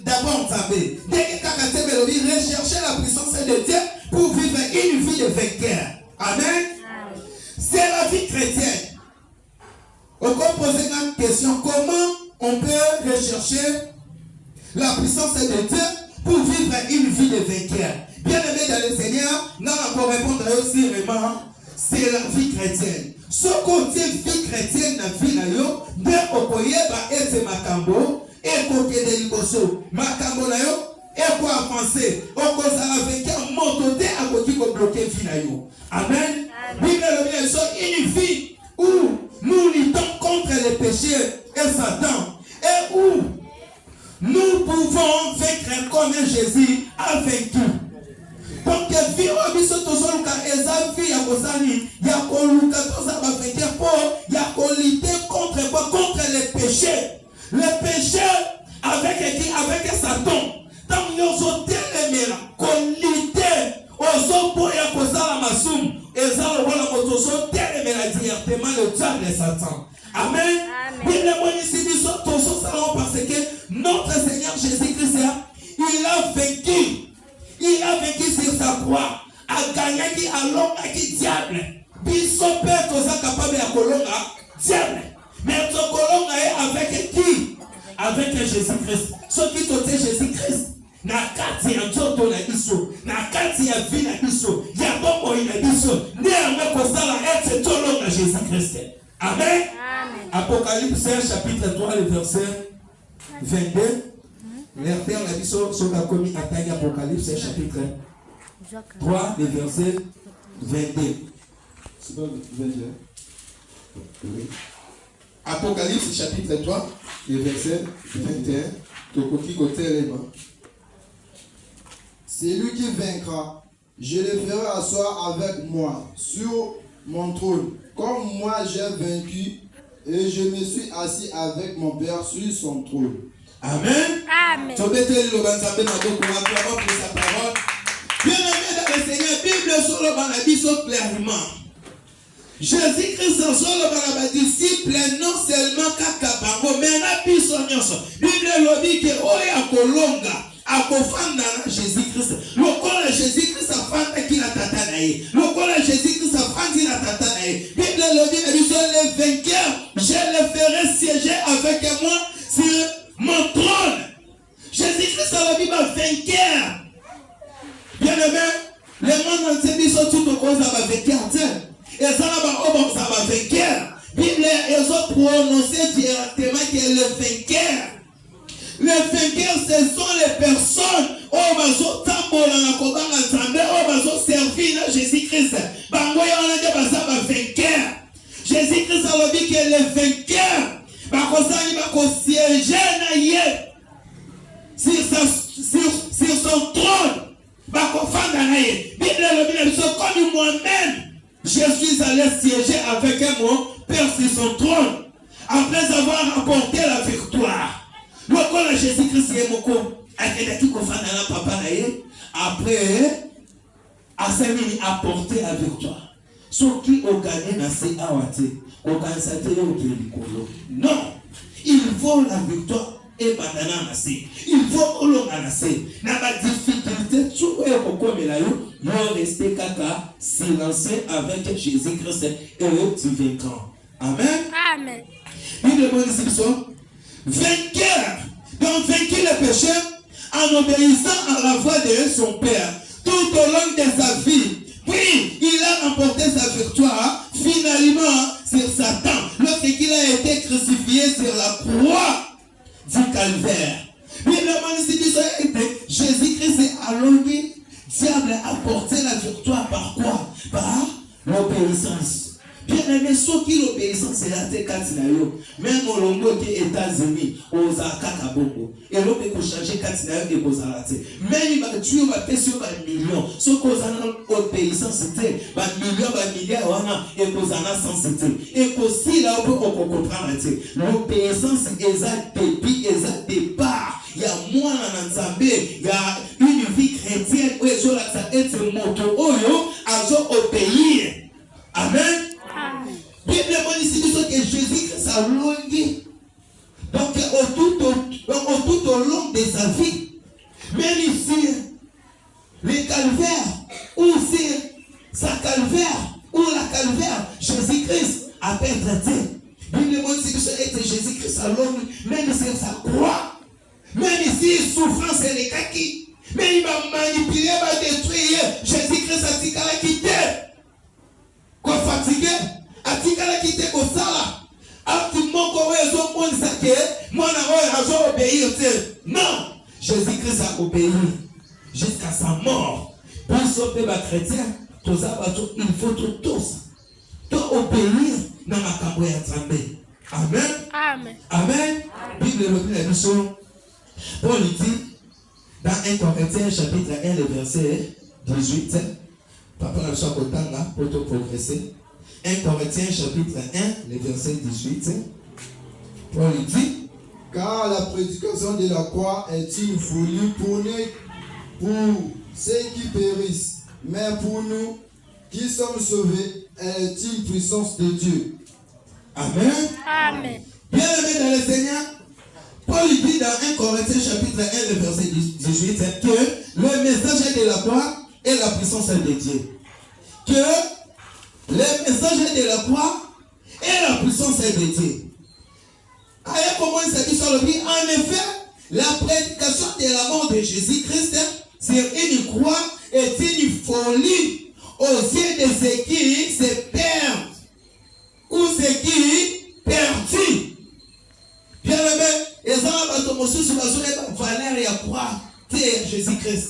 d'abord dès que rechercher la puissance de Dieu pour vivre une vie de vainqueur. Amen. C'est la vie chrétienne. On peut poser une question: comment on peut rechercher la puissance de Dieu pour vivre une vie de vainqueur? Bien aimé dans le Seigneur, nous allons répondre aussi vraiment, c'est la vie chrétienne. Ce côté vie chrétienne dans la vie, de okoyeba ete makambo, et côté de liboso, makambo na yo, et quoi avancer, on cause la vainqueur, monter à côté de bloquer vie na yo. Amen. Bible une vie où nous luttons contre les péchés et Satan, et où nous pouvons vaincre comme Jésus a vaincu. Donc, vie au biso tozoluka eza vie ya kosani ya koluka toza ba vainqueur pour ya lutter contre quoi? Contre les péchés. Les péchés avec qui? Avec Satan. Tant nous sommes télémera qu'on lutter aux pour ya kosala masum eza le voilà que tozo télémera directement le diable et Satan. Amen. Bible ici biso tozo salon parce que notre Seigneur Jésus-Christ il a vaincu. Il a vécu sur sa croix, a gagné qui a longa qui diable. Biso père toza capable ya kolonga diable. Mais to kolonga est avec qui? Avec Jésus-Christ. Ce qui tote Jésus-Christ. Na kati ya nzoto na biso, na kati ya vie na biso, ya bongo ina biso. Ne ame kosala ete tolonga Jésus-Christ. Amen. Apocalypse chapitre 3 le verset 22. L'Éternel a dit sur la commune attaque Apocalypse chapitre 3, le verset 22. C'est pas 22. Oui. Apocalypse chapitre 3, le verset 21. C'est lui qui vaincra. Je le ferai asseoir avec moi sur mon trône, comme moi j'ai vaincu et je me suis assis avec mon Père sur son trône. Amen. Amen. Bien aimé dans le Seigneur, Bible sur le banabis clairement. Jésus-Christ sur le banabis disciple non seulement kakabango, mais la bisonyoso. Bible le dit que oya kolonga. Akofanda Jésus-Christ. Lokola Jésus-Christ a fanda qui la tata nae. Lokola Jésus-Christ a fandi la tata nae. Bible le dit le vainqueur, je le ferai siéger avec moi sur mon trône. Jésus-Christ a la Bible vainqueur. Bien aimé, le monde entier dit tout au cause de vainqueur. Et ça va vainqueur. Bible ils ont prononcé directement qu'il est le vainqueur. Les vainqueurs, ce sont les personnes qui ont servi Jésus-Christ. Jésus-Christ a dit que les vainqueurs sur son trône. Comme moi-même, je suis allé siéger avec mon Père sur son trône après avoir apporté la victoire. Lorsque Jésus-Christ est moko, après, Assemini a porté la victoire. Ceux qui ont gagné dans ces awate, non, il faut la victoire et banana nasé. Il faut olonganasé. N'a pas difficulté, tout est au comelayo, non rester kaka, silencé avec Jésus-Christ et tu vaincras. Amen. Amen. Il demande ici, vainqueur, donc vaincu le péché en obéissant à la voix de son Père tout au long de sa vie. Puis il a remporté sa victoire finalement sur Satan lorsqu'il a été crucifié sur la croix du calvaire. Jésus-Christ est allongé, diable a porté la victoire par quoi? Par l'obéissance. Bien aimé, ceux qui l'obéissance, c'est la Tekatinayo. Même au Longo qui est États-Unis, aux Akakabongo. Et l'on peut changer Katinayo et aux Arate. Même il va tuer, va payer sur un million. Ceux qui ont obéissance, c'était un million, un milliard, et aux Ana sans c'était. Et aussi là, on peut comprendre. L'obéissance est un débit, est un départ. Il y a moins en Nzambé, il y a une vie chrétienne où ils ont été moto, ils ont obéi. Amen. Bible ici dit que Jésus-Christ a longué. Donc tout au long de de sa vie. Même ici, les calvaires, ou c'est sa calvaire, ou la calvaire, Jésus-Christ a pu être traité. Bible dit que était Jésus-Christ à l'homme, même sur sa croix, même ici, souffrance et les kaki. Mais il va manipuler, il va détruire. Jésus-Christ a dit qu'il a quitté. Qu'on fatigué, a dit qu'il a quitté au sala. Activement, qu'on est au monde sacré, moi, on a obéi. Non, Jésus-Christ a obéi jusqu'à sa mort. Pour sauver les chrétiens, il faut tous obéir dans ma campagne à trembler. Amen. Amen. Amen. Bible le la mission. Paul dit dans 1 Corinthiens chapitre 1, le verset 18. Papa, le choix pour te progresser. 1 Corinthiens chapitre 1, le verset 18. Paul dit, car la prédication de la croix est une folie pour ceux qui périssent, mais pour nous qui sommes sauvés, elle est une puissance de Dieu. Amen. Amen. Bien-aimé dans le Seigneur, Paul dit dans 1 Corinthiens chapitre 1, le verset 18, que le message de la croix est la puissance de Dieu. Que le message de la croix est la puissance de Dieu. Aïe, comment il s'agit sur le prix? En effet, la prédication de la mort de Jésus-Christ sur une croix est une folie aux yeux de ceux qui se perdent ou ceux qui perdent. Bien aimé, et ça va tomber sur la zone de valeur et à croix de Jésus-Christ.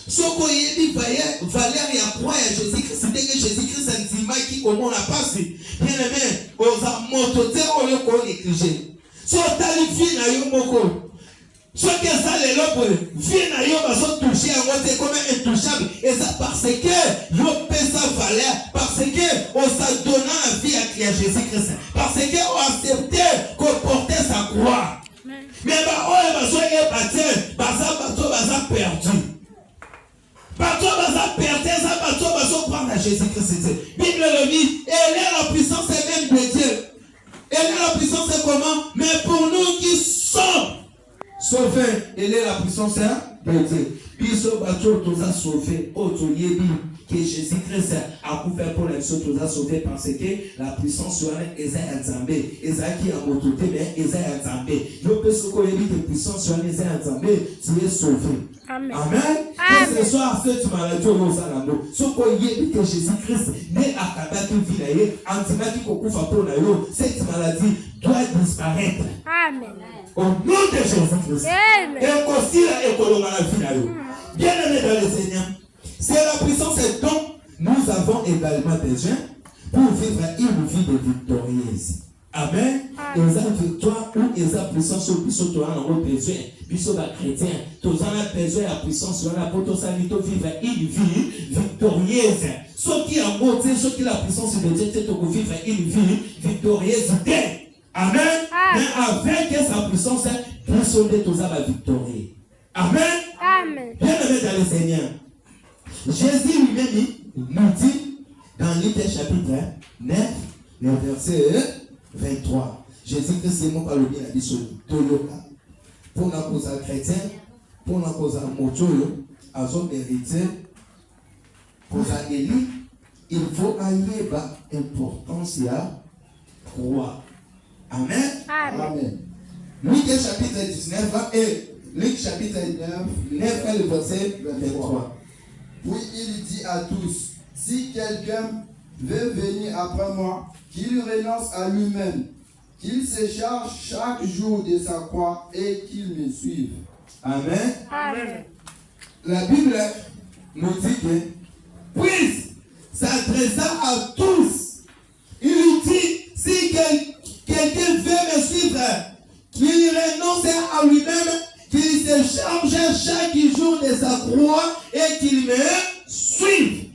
Ce qu'on y dit valeur et à croix de Jésus-Christ, c'était que Jésus-Christ est un dimanche qui comment on a passé. Bien aimé, on a monté au lieu qu'on écrit. Si on t'a dit vie na yo moko, ce que ça les lobes, vie na yo va se toucher à moi c'est comme intouchable. Et ça parce que yo paie sa valeur, parce que on s'est donné la vie à Jésus-Christ, parce que on a accepté qu'on portait sa croix. Mais bah on va soigner bâtir, bah ça bateau va ça perdu. Bateau va ça perdre, ça bateau va se prendre à Jésus-Christ. Bible le dit, elle est la puissance même de Dieu. Elle est la puissance comment? Mais pour nous qui sommes sauvés, elle est la puissance de Dieu. Puis ce bateau nous a sauvés. Que Jésus-Christ a couvert pour les choses, nous a sauvés parce que la puissance sur elle est à Zambé. Esaïe qui a mototé, mais Esaïe à Zambé. Je peux se connaître de puissance sur elle à Zambé, tu es sauvé. Amen. Amen. Et ce soir, cette maladie au Salamo, ce qu'on y est que Jésus-Christ n'est à Kabaki Vilaye, Antimaki Kokufa Ponayo, cette maladie doit disparaître. Amen. Au nom de Jésus-Christ. Amen. Et aussi la économie Vilayo. Bien aimé dans le Seigneur, c'est la puissance dont nous avons également besoin pour vivre une vie de victorieuse. Amen. Et la victoire ou la puissance sur puissance, tu as besoin. Puissance chrétien, tu as besoin de la puissance sur la pour vivre une vie victorieuse. Ceux qui ont monté, ceux qui ont la puissance de Dieu, c'est pour vivre une vie victorieuse. Amen. Mais avec sa puissance, pour sauver tous la victoire. Amen. Amen. Bien aimé dans le Seigneur. Jésus lui-même nous dit dans Luc chapitre 9, le verset 23. Jésus Christ c'est mon parole bien dit sur Toyoka. Pour la cause chrétien, pour la cause moto, à son héritier, pour la élu, il faut aller bas importance à croire. Amen. Amen. Luc chapitre 19 et Luc chapitre 9 le verset 23. Puis il dit à tous, si quelqu'un veut venir après moi, qu'il renonce à lui-même, qu'il se charge chaque jour de sa croix et qu'il me suive. Amen. Amen. La Bible nous dit que puis s'adressa à tous. Il dit, si quelqu'un veut me suivre, qu'il renonce à lui-même, qu'il se charge chaque jour de sa croix et qu'il me suive.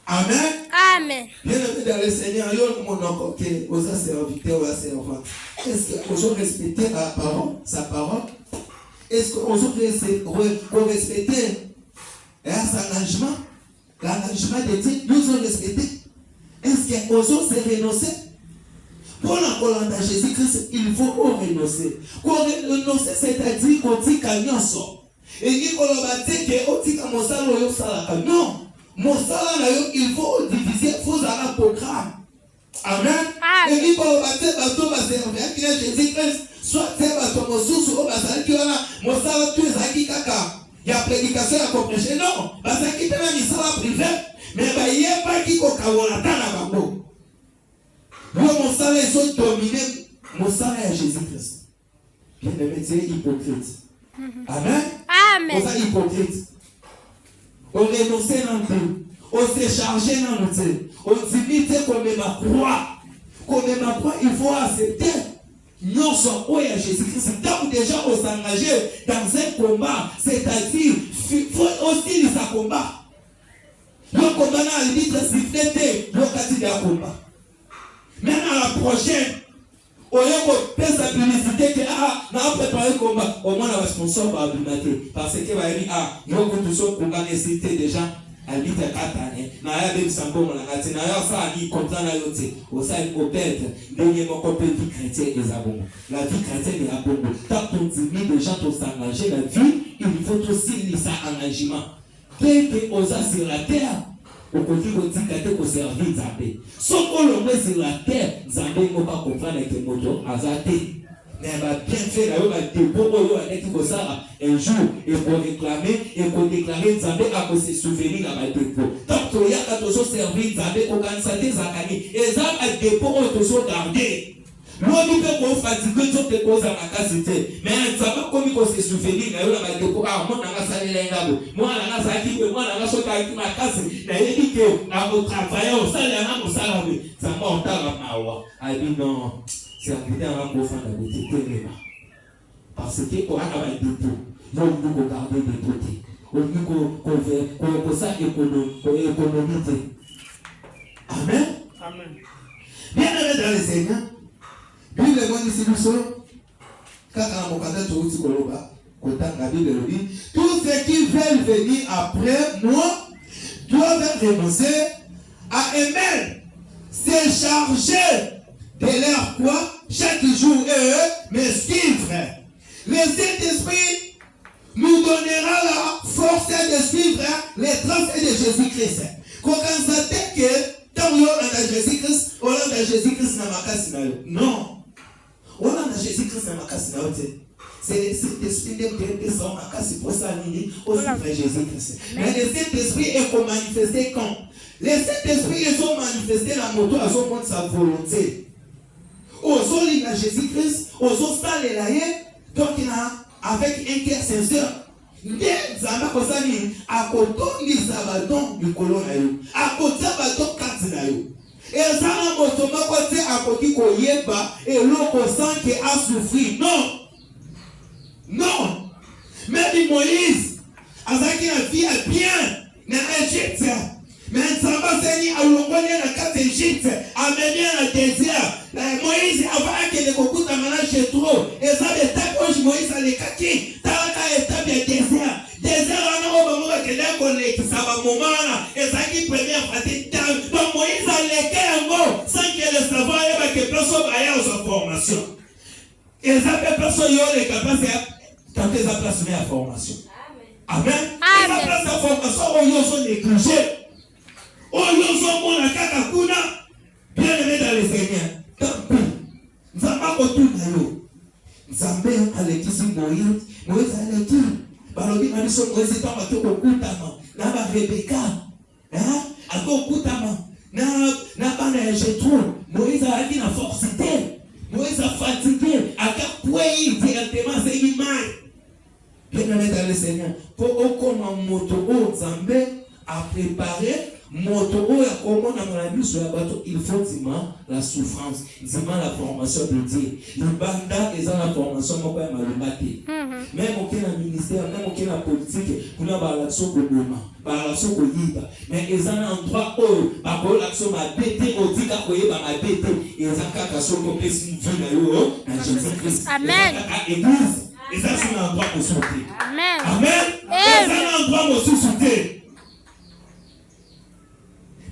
Amen. Amen. Bien aimé dans le Seigneur, mon encore que vous avez serviteur ou servante. Est-ce que vous respectez sa parole? Est-ce que vous respectez son engagement? L'engagement de Dieu, nous avons respecté. Est-ce que vous avez renoncé? Pour la colonne de Jésus-Christ, il faut renoncer. Renoncer, c'est-à-dire qu'on dit qu'il y a un sort. Et il faut dire que mon salaire, non. Mon salaire, il faut diviser, il faut avoir un programme. Amen. Et il faut dire que Jésus-Christ, soit mon sous mon salaire, tu es kaka. Il y a prédication à comprendre. Non, parce qu'il y a un salaire privé, mais il n'y a pas qui a un mon salaire est dominé, mon salaire est Jésus-Christ. Bien aimé, tu es hypocrite. Amen. Amen. On est hypocrite. On renonce dans tout. On s'est chargé dans nous. On dit qu'on met ma croix. Qu'on met ma croix, il faut accepter. Nous sommes où est Jésus-Christ. Donc déjà on s'engager dans un combat, c'est-à-dire, il faut aussi le combat. Le combat n'a pas dit siffler, le cas de combat. Maintenant la prochaine, au lieu de faire sa publicité que on a préparé le combat, au moins la sponsor va alimenter. Parce que va dire nous tous sommes pour gagner cité déjà à 8 à 4 années. Na ya be sambo na ngati na ya sa ni kontra na yote. Au sein au pète, dernier mon copain vie chrétienne est abonné. La vie chrétienne est abonné. Tant qu'on dit des gens tous s'engager la vie, il faut aussi ça engagement. Dès que aux sur la terre au côté de Tikate pour servir Zambé. Sauf qu'on le met sur la terre, Zambé ne va pas comprendre avec les motos, Azate. Mais elle va bien faire la dépôt avec Kosara un jour et pour réclamer et pour déclarer Zambé à cause de souvenirs à la dépôt. Donc, il y a toujours servi Zambé pour organiser Zakani. Et Zambé à dépôt, on est toujours gardé. Nous, nous pouvons fatiguer toutes les causes à ma casité. Mais un Zambé, comme il faut se souvenir, il y a un dépôt. Ah, moi, on a salé l'ingabo. Moi, on a salé moi, on a sauté avec ma casse. Il y a dit que, à mon travail, on salé à mon salarié. Ça m'a entendu à Mawa. Ah, dit non. C'est un peu un enfant d'habitude. Parce que on a un dépôt. Nous devons garder des côtés. On veut ça économiser. Amen. Amen. Bien aimé dans les Seigneurs. Puis le monde ici nous sommes. Quand on a un tout petit coloba, tous ceux qui veulent venir après moi doivent renoncer à aimer, se charger de leur quoi chaque jour et eux me suivre. Le Saint-Esprit nous donnera la force de suivre les traces de Jésus-Christ. Quand on s'attend que tant qu'on a Jésus-Christ, on a Jésus-Christ dans ma casse. Non. On a Jésus-Christ dans ma casse. C'est le Saint-Esprit de son ma casse pour ça, on suivre Jésus-Christ. Mais le Saint-Esprit est manifesté quand le Saint-Esprit est manifesté la moto à son monde sa volonté. Ozo lina Jésus-Christ, ozo stale la ye, donc il a avec un cœur sincère. Ndiye zamba kosani akotondi sabaton mikolo na yo, akotsa baton kati na yo. Et zama motoma kote akoti koyeba eloko sans que a souffrir. Non. Non. Même Moïse, azaki na vie a bien na Égypte. Mais Zamba Seni a longoni na kati Égypte, a mené na désert. Moïse avant que les cocoutes à manage trop. Et ça l'étape où Moïse a les kaki. Taraka étape de désert. Désert on a au moment que les collègues qui savent moment là. Et ça qui première partie. Donc Moïse a les cas sans que le savoir et que personne aille aux formations. Et ça fait personne y est capable de tenter sa place à formation. Amen. Et sa place à formation on y sont négligés. On y sont mon akakakuna. Bien aimé dans les Seigneurs. Nzamba kotuna yo. Nzambe alekisi Moïse aleki. Balobi na biso Moïse tamba to kokutama na ba Rebeka. Akokutama na bana Jétro. Moïse aleki na forcité. Moïse a fatigué, akapwei directement c'est l'image. Bien aimé dans le Seigneur. Pour okoma moto o Nzambe a préparé moto ya comment na mon ami sur la bateau il faut dire la souffrance dire la formation de Dieu le banda et la formation moko ya malobate même aucun ministère même aucun politique kuna ba l'action ko boma ba l'action ko yiba mais ezana endroit ba ko l'action ma bête odika ko yeba ma bête ezaka ka so ko pesi mvuna yo na Jésus-Christ Amen. Église et ça c'est un endroit pour sauter. Amen. Amen. C'est un endroit pour sauter.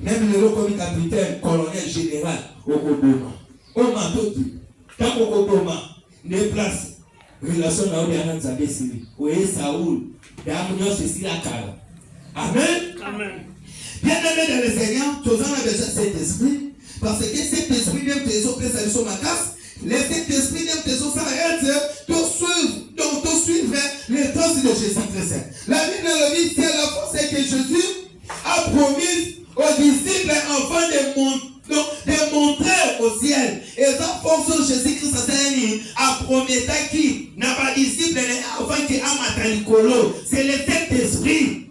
Même le comme capitaine, colonel général, au Koboma. au manteau, tant qu'on commence, ne place, relation dans le Diana Nzambe Siri, oui, Saoul, d'amour, ceci la cale. Amen. Amen. Bien-aimé dans le Seigneur, tous en a déjà cet esprit, parce que cet esprit même tes autres places sur ma casse, cet esprit même tes autres s'arrête, donc suivre les traces de Jésus-Christ. La Bible le dit, c'est la force que Jésus a promis aux disciples afin de montrer au ciel. Et la force de Jésus-Christ a promis qui n'a pas disciple avant qu'il a matalikolo. C'est le Saint-Esprit.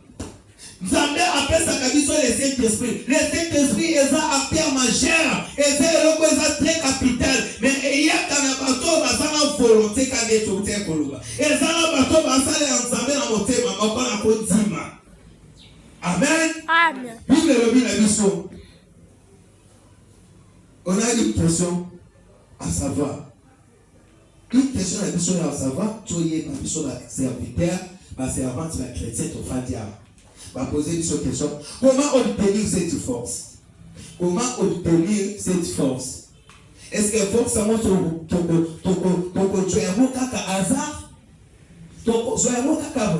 Nzambe appelle sa cabine le Saint-Esprit. Le Saint-Esprit est un acteur majeur. Et c'est très capital. Mais il y a un bateau qui a une volonté qui a été faite. Et il y a un bateau qui a été fait. Amen. Amen. Bible le la mission. On a une question à savoir. Une question à la mission à savoir. Tu es ma mission de serviteur, ma servante, la chrétienne, au Fadia. Va poser une question. Comment obtenir cette force? Comment obtenir cette force? Est-ce que forcément tu es un mot caca hasard? Tu es un mot caca.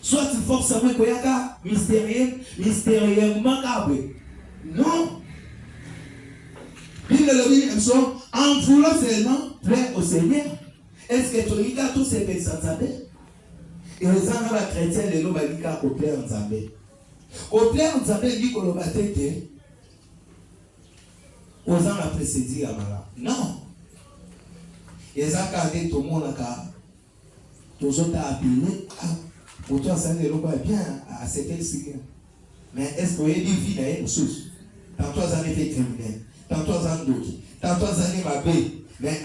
Soit tu forcément tu es mystérieusement cabé. Non. Bible le dit en voulant seulement plaire au Seigneur. Est-ce que tu as tous ces personnes? Et les gens la chrétienne, les gens qui ont plaire en Zambé. Au plaire en Zambé, dit qu'on va t'aider. Aux gens la précédé à Mala. Non. Et ça, quand tout le monde a tout le monde a appelé. Pour toi, ça ne va bien à ce qu'elle signe. Mais est-ce que vous avez dit vie dans une chose? Tantôt, ça n'est fait criminel. Tantôt, ça n'est pas d'autres. Tantôt, ça n'est pas bé. Mais